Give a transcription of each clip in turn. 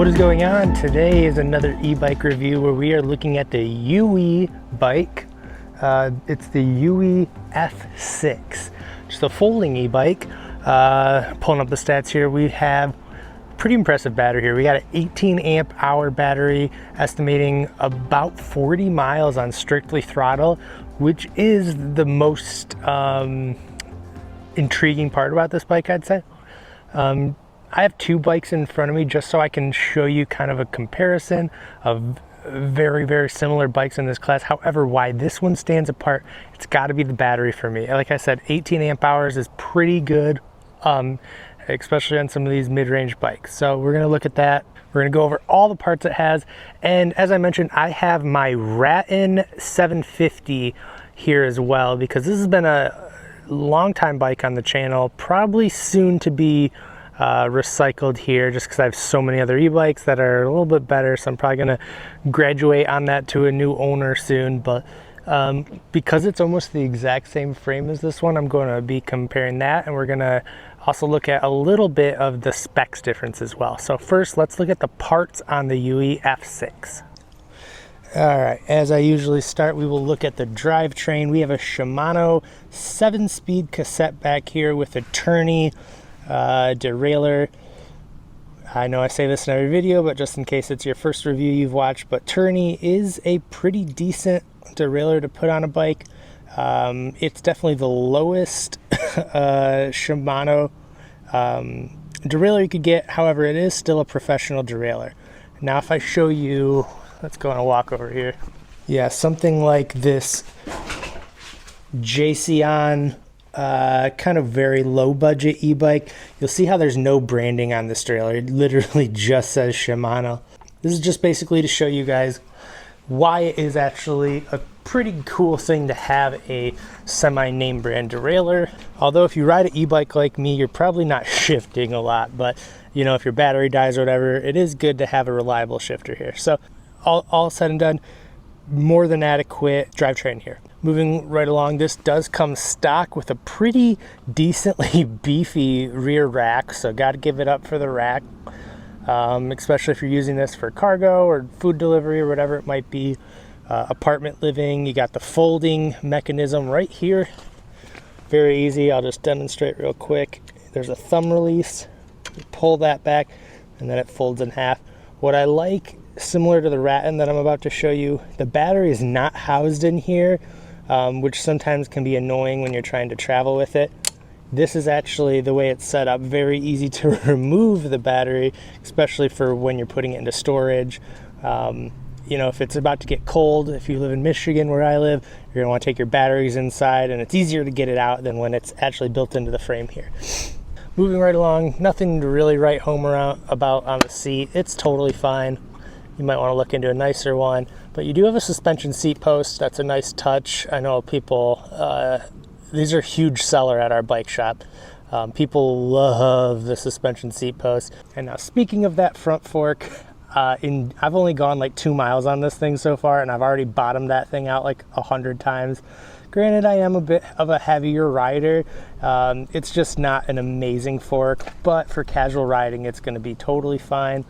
What is going on? Today is another e-bike review where we are looking at the EUY bike. It's the EUY F6. Just a folding e-bike. Pulling up the stats here, we have pretty impressive battery here. We got an 18 amp hour battery, estimating about 40 miles on strictly throttle, which is the most intriguing part about this bike, I'd say. I have two bikes in front of me just so I can show you kind of a comparison of very, very similar bikes in this class. However, why this one stands apart, it's got to be the battery for me. Like I said, 18 amp hours is pretty good, especially on some of these mid-range bikes. So we're going to look at that. We're going to go over all the parts it has. And as I mentioned, I have my Rattan 750 here as well, because this has been a long time bike on the channel, probably soon to be recycled here, just because I have so many other e-bikes that are a little bit better. So I'm probably going to graduate on that to a new owner soon. But because it's almost the exact same frame as this one, I'm going to be comparing that, and we're going to also look at a little bit of the specs difference as well. So first, let's look at the parts on the EUY F6. All right, as I usually start, we will look at the drivetrain. We have a Shimano 7-speed cassette back here with a tourney derailleur. I know I say this in every video, but just in case it's your first review you've watched, but tourney is a pretty decent derailleur to put on a bike. It's definitely the lowest Shimano derailleur you could get. However, it is still a professional derailleur. Now if I show you, let's go on a walk over here. Yeah, something like this JCon kind of very low budget e-bike. You'll see how there's no branding on this derailleur. It literally just says Shimano. This is just basically to show you guys why it is actually a pretty cool thing to have a semi-name brand derailleur. Although if you ride an e-bike like me, you're probably not shifting a lot, but you know, if your battery dies or whatever, it is good to have a reliable shifter here. So all said and done, more than adequate drivetrain here. Moving right along, this does come stock with a pretty decently beefy rear rack, so got to give it up for the rack, especially if you're using this for cargo or food delivery or whatever it might be, apartment living. You got the folding mechanism right here. Very easy. I'll just demonstrate real quick. There's a thumb release. You pull that back, and then it folds in half. What I like, similar to the Rattan that I'm about to show you, the battery is not housed in here, which sometimes can be annoying when you're trying to travel with it. This is actually the way it's set up, very easy to remove the battery, especially for when you're putting it into storage. You know, if it's about to get cold, if you live in Michigan where I live, you're gonna want to take your batteries inside, and it's easier to get it out than when it's actually built into the frame here. Moving right along, nothing to really write home about on the seat. It's totally fine. You might want to look into a nicer one, but you do have a suspension seat post. That's a nice touch. I know people, these are a huge seller at our bike shop. People love the suspension seat post. And now speaking of that front fork, I've only gone like 2 miles on this thing so far, and I've already bottomed that thing out like 100 times. Granted, I am a bit of a heavier rider. It's just not an amazing fork, but for casual riding, it's going to be totally fine.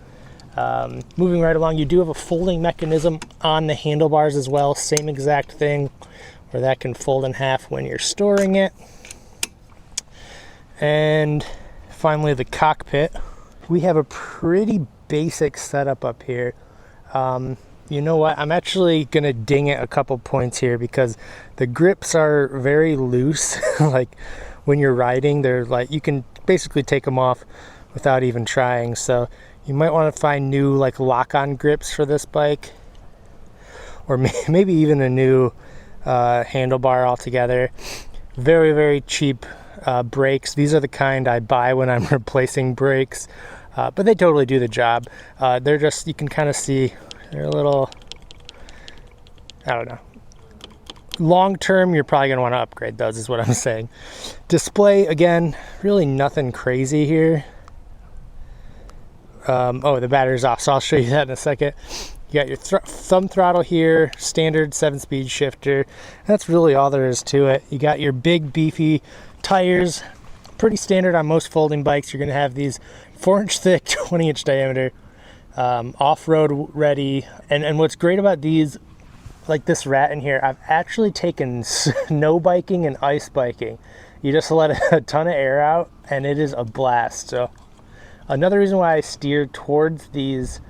Moving right along, you do have a folding mechanism on the handlebars as well. Same exact thing, where that can fold in half when you're storing it. And finally, the cockpit. We have a pretty basic setup up here. You know what? I'm actually going to ding it a couple points here, because the grips are very loose. Like when you're riding, they're like, you can basically take them off without even trying. So you might want to find new like lock-on grips for this bike, or maybe even a new handlebar altogether. Very, very cheap brakes. These are the kind I buy when I'm replacing brakes, but they totally do the job. They're just, you can kind of see, they're a little, I don't know. Long term, you're probably going to want to upgrade those, is what I'm saying. Display, again, really nothing crazy here. Oh, the battery's off, so I'll show you that in a second. You got your thumb throttle here, standard 7-speed shifter. That's really all there is to it. You got your big beefy tires, pretty standard on most folding bikes. You're going to have these 4-inch thick, 20-inch diameter off-road ready. And what's great about these, like this Rattan here, I've actually taken snow biking and ice biking. You just let a ton of air out and it is a blast. So another reason why I steer towards these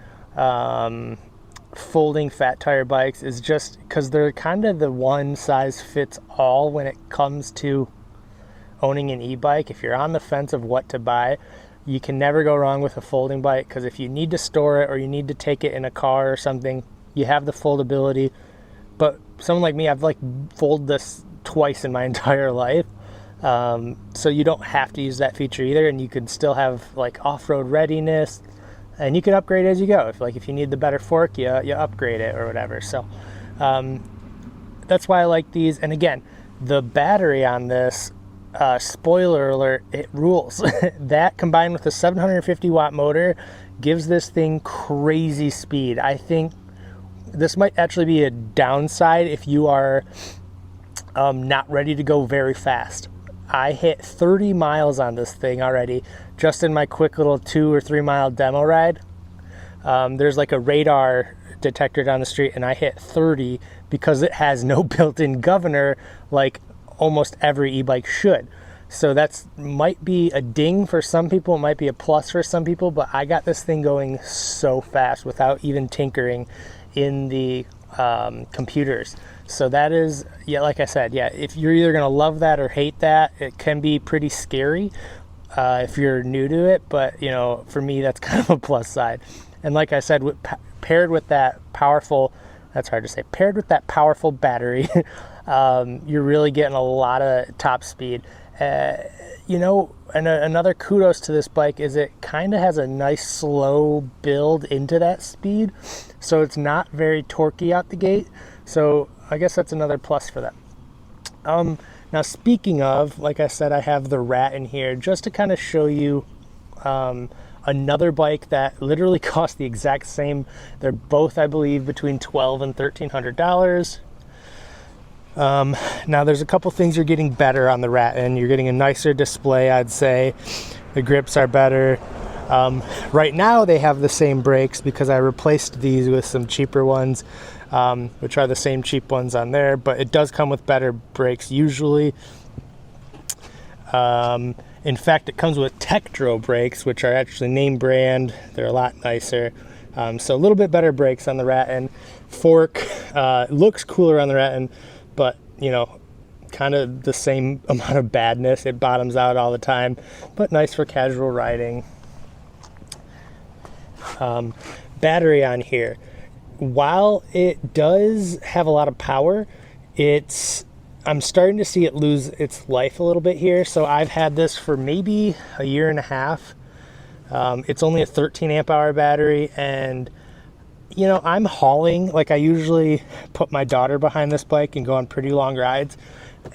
folding fat tire bikes is just because they're kind of the one size fits all when it comes to owning an e-bike. If you're on the fence of what to buy, you can never go wrong with a folding bike, because if you need to store it or you need to take it in a car or something, you have the foldability. But someone like me, I've like folded this twice in my entire life, so you don't have to use that feature either, and you could still have like off-road readiness, and you can upgrade as you go. If you need the better fork, you upgrade it or whatever. So that's why I like these. And again, the battery on this, spoiler alert, it rules. That combined with the 750 watt motor gives this thing crazy speed. I think this might actually be a downside if you are not ready to go very fast. I hit 30 miles on this thing already, just in my quick little 2 or 3 mile demo ride. There's like a radar detector down the street, and I hit 30 because it has no built-in governor like almost every e-bike should. So that's might be a ding for some people, it might be a plus for some people, but I got this thing going so fast without even tinkering in the computers. So that is, yeah, like I said, yeah, if you're either gonna love that or hate that. It can be pretty scary if you're new to it, but you know, for me, that's kind of a plus side. And like I said, paired with that powerful, that's hard to say, paired with that powerful battery, you're really getting a lot of top speed. You know, and another kudos to this bike is it kind of has a nice slow build into that speed, so it's not very torquey out the gate. So I guess that's another plus for that. Now speaking of, like I said, I have the Rattan here just to kind of show you another bike that literally costs the exact same. They're both, I believe, between $1,200 and $1,300. Now there's a couple things you're getting better on the Rattan. You're getting a nicer display, I'd say. The grips are better. Right now they have the same brakes because I replaced these with some cheaper ones, which are the same cheap ones on there, but it does come with better brakes usually. In fact, it comes with Tektro brakes, which are actually name brand. They're a lot nicer. So a little bit better brakes on the Rattan. Fork looks cooler on the Rattan, but you know, kind of the same amount of badness. It bottoms out all the time, but nice for casual riding. Battery on here, while it does have a lot of power, I'm starting to see it lose its life a little bit here. So I've had this for maybe a year and a half. It's only a 13 amp hour battery, and you know, I'm hauling, like I usually put my daughter behind this bike and go on pretty long rides,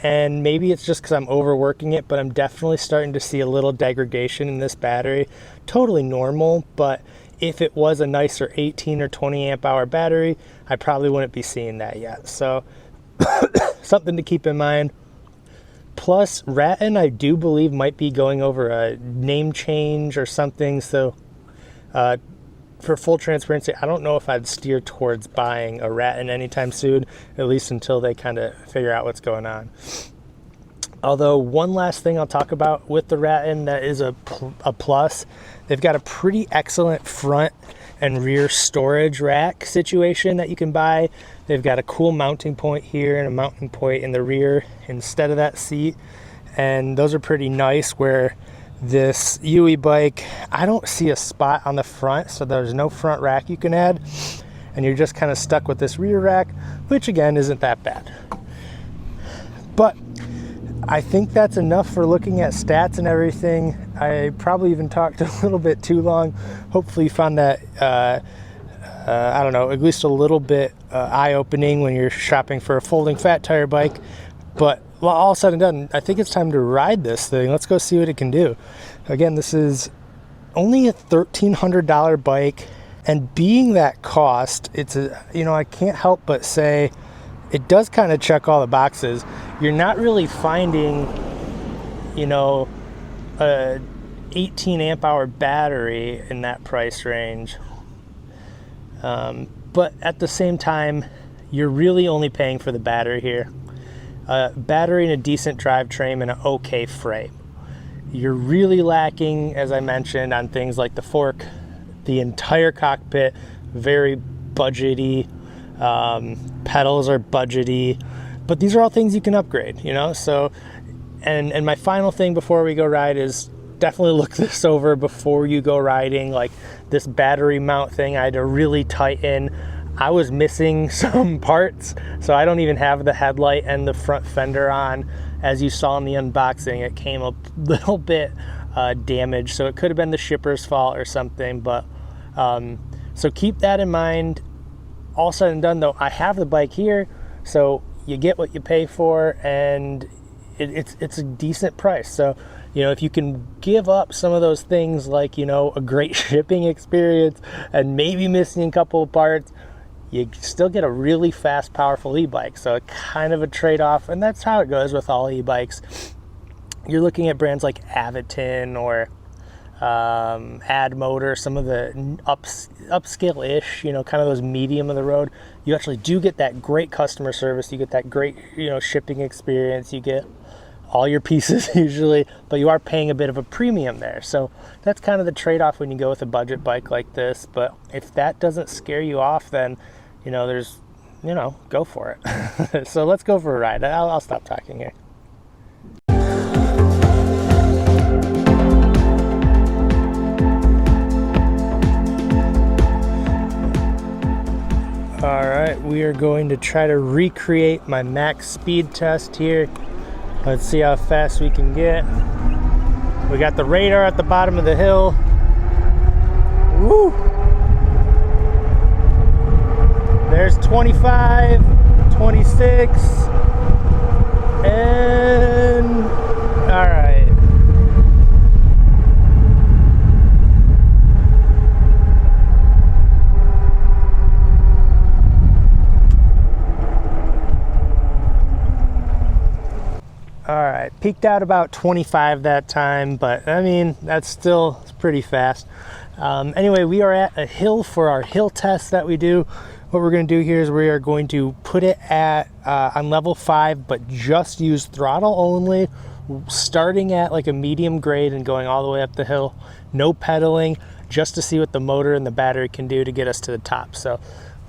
and maybe it's just because I'm overworking it, but I'm definitely starting to see a little degradation in this battery. Totally normal, but if it was a nicer 18 or 20 amp hour battery, I probably wouldn't be seeing that yet. So something to keep in mind. Plus, Rattan, I do believe, might be going over a name change or something. So for full transparency, I don't know if I'd steer towards buying a Rattan anytime soon, at least until they kind of figure out what's going on. Although one last thing I'll talk about with the Rattan that is a plus, they've got a pretty excellent front and rear storage rack situation that you can buy. They've got a cool mounting point here and a mounting point in the rear instead of that seat, and those are pretty nice. Where this EUY bike, I don't see a spot on the front, so there's no front rack you can add, and you're just kind of stuck with this rear rack, which again isn't that bad. But I think that's enough for looking at stats and everything. I probably even talked a little bit too long. Hopefully you found that I don't know, at least a little bit eye-opening when you're shopping for a folding fat tire bike. But all said and done, I think it's time to ride this thing. Let's go see what it can do. Again, this is only a $1,300 bike, and being that cost, it's a, you know, I can't help but say it does kind of check all the boxes. You're not really finding, you know, a 18 amp hour battery in that price range. But at the same time, you're really only paying for the battery here. Battery and a decent drivetrain and an okay frame. You're really lacking, as I mentioned, on things like the fork, the entire cockpit, very budgety. Pedals are budgety, but these are all things you can upgrade, you know? So, and my final thing before we go ride is definitely look this over before you go riding. Like this battery mount thing, I had to really tighten. I was missing some parts, so I don't even have the headlight and the front fender on. As you saw in the unboxing, it came a little bit damaged, so it could have been the shipper's fault or something. But so keep that in mind. All said and done, though, I have the bike here, so you get what you pay for, and it's a decent price. So, you know, if you can give up some of those things like, you know, a great shipping experience and maybe missing a couple of parts, you still get a really fast, powerful e-bike. So kind of a trade-off, and that's how it goes with all e-bikes. You're looking at brands like Aviton or Ad Motor, some of the upscale-ish, you know, kind of those medium of the road. You actually do get that great customer service. You get that great, you know, shipping experience. You get all your pieces usually, but you are paying a bit of a premium there. So that's kind of the trade-off when you go with a budget bike like this. But if that doesn't scare you off, then, you know, there's, you know, go for it. So let's go for a ride. I'll stop talking here. All right, we are going to try to recreate my max speed test here. Let's see how fast we can get. We got the radar at the bottom of the hill. Woo! There's 25, 26, and all right. All right, peaked out about 25 that time, but I mean, that's still pretty fast. Anyway, we are at a hill for our hill test that we do. What we're gonna do here is we are going to put it at on level 5, but just use throttle only, starting at like a medium grade and going all the way up the hill. No pedaling, just to see what the motor and the battery can do to get us to the top. So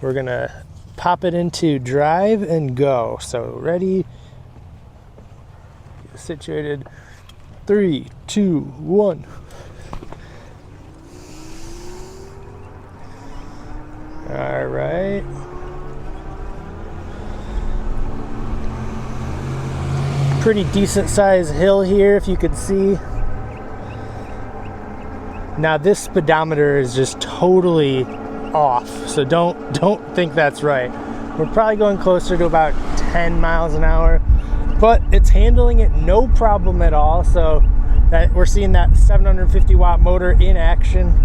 we're gonna pop it into drive and go. So ready, situated, 3, 2, 1. All right. Pretty decent sized hill here, if you could see. Now this speedometer is just totally off, so don't think that's right. We're probably going closer to about 10 miles an hour. But it's handling it no problem at all. So that we're seeing that 750 watt motor in action.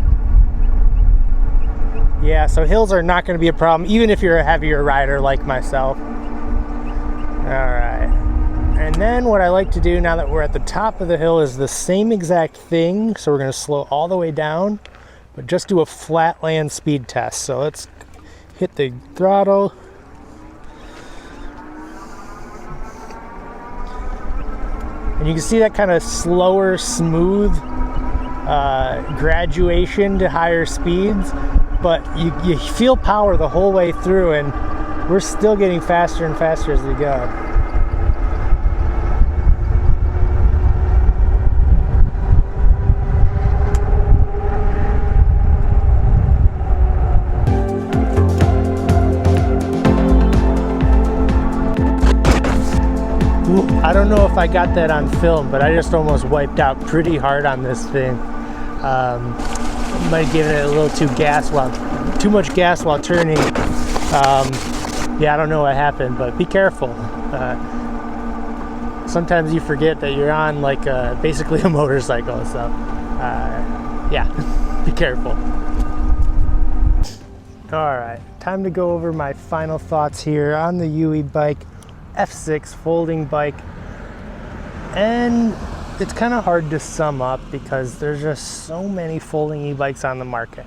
Yeah, so hills are not going to be a problem, even if you're a heavier rider like myself. All right. And then what I like to do now that we're at the top of the hill is the same exact thing. So we're going to slow all the way down, but just do a flat land speed test. So let's hit the throttle. And you can see that kind of slower, smooth graduation to higher speeds, but you feel power the whole way through, and we're still getting faster and faster as we go. I don't know if I got that on film, but I just almost wiped out pretty hard on this thing. Might have given it a little too much gas while turning. Yeah, I don't know what happened, but be careful. Sometimes you forget that you're on like basically a motorcycle, so yeah, be careful. All right, time to go over my final thoughts here on the EUY bike, F6 folding bike. And it's kind of hard to sum up because there's just so many folding e-bikes on the market.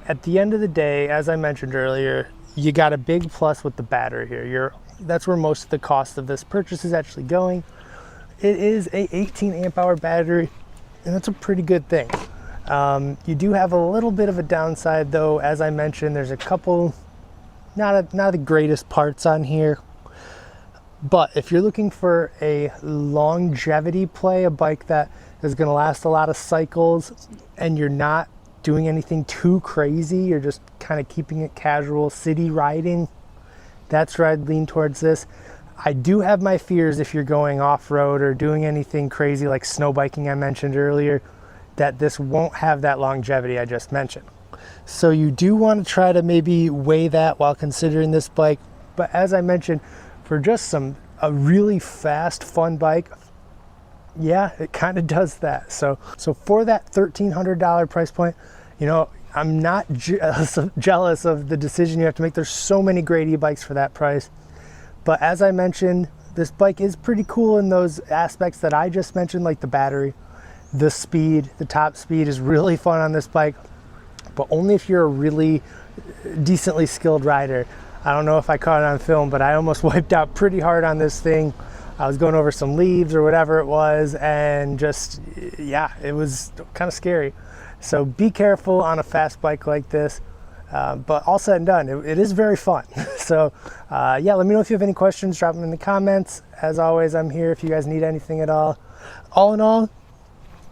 At the end of the day, as I mentioned earlier, you got a big plus with the battery here. That's where most of the cost of this purchase is actually going. It is a 18 amp hour battery, and that's a pretty good thing. You do have a little bit of a downside though. As I mentioned, there's a couple not the greatest parts on here. But if you're looking for a longevity play, a bike that is going to last a lot of cycles, and you're not doing anything too crazy, you're just kind of keeping it casual, city riding, that's where I'd lean towards this. I do have my fears if you're going off-road or doing anything crazy like snow biking I mentioned earlier, that this won't have that longevity I just mentioned. So you do want to try to maybe weigh that while considering this bike. But as I mentioned, for just a really fast, fun bike, yeah, it kind of does that. So for that $1,300 price point, you know, I'm not jealous of the decision you have to make. There's so many great e-bikes for that price. But as I mentioned, this bike is pretty cool in those aspects that I just mentioned, like the battery, the speed, the top speed is really fun on this bike, but only if you're a really decently skilled rider. I don't know if I caught it on film, but I almost wiped out pretty hard on this thing. I was going over some leaves or whatever it was, and just, yeah, it was kind of scary. So be careful on a fast bike like this. But all said and done, it is very fun. So yeah, let me know if you have any questions, drop them in the comments. As always, I'm here if you guys need anything at all. All in all,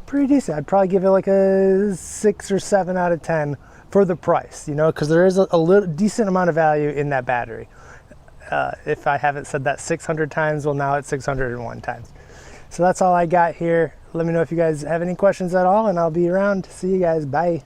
pretty decent. I'd probably give it like a 6 or 7 out of 10 for the price, you know, because there is a little decent amount of value in that battery. If I haven't said that 600 times, well, now it's 601 times. So that's all I got here. Let me know if you guys have any questions at all, and I'll be around. See you guys. Bye.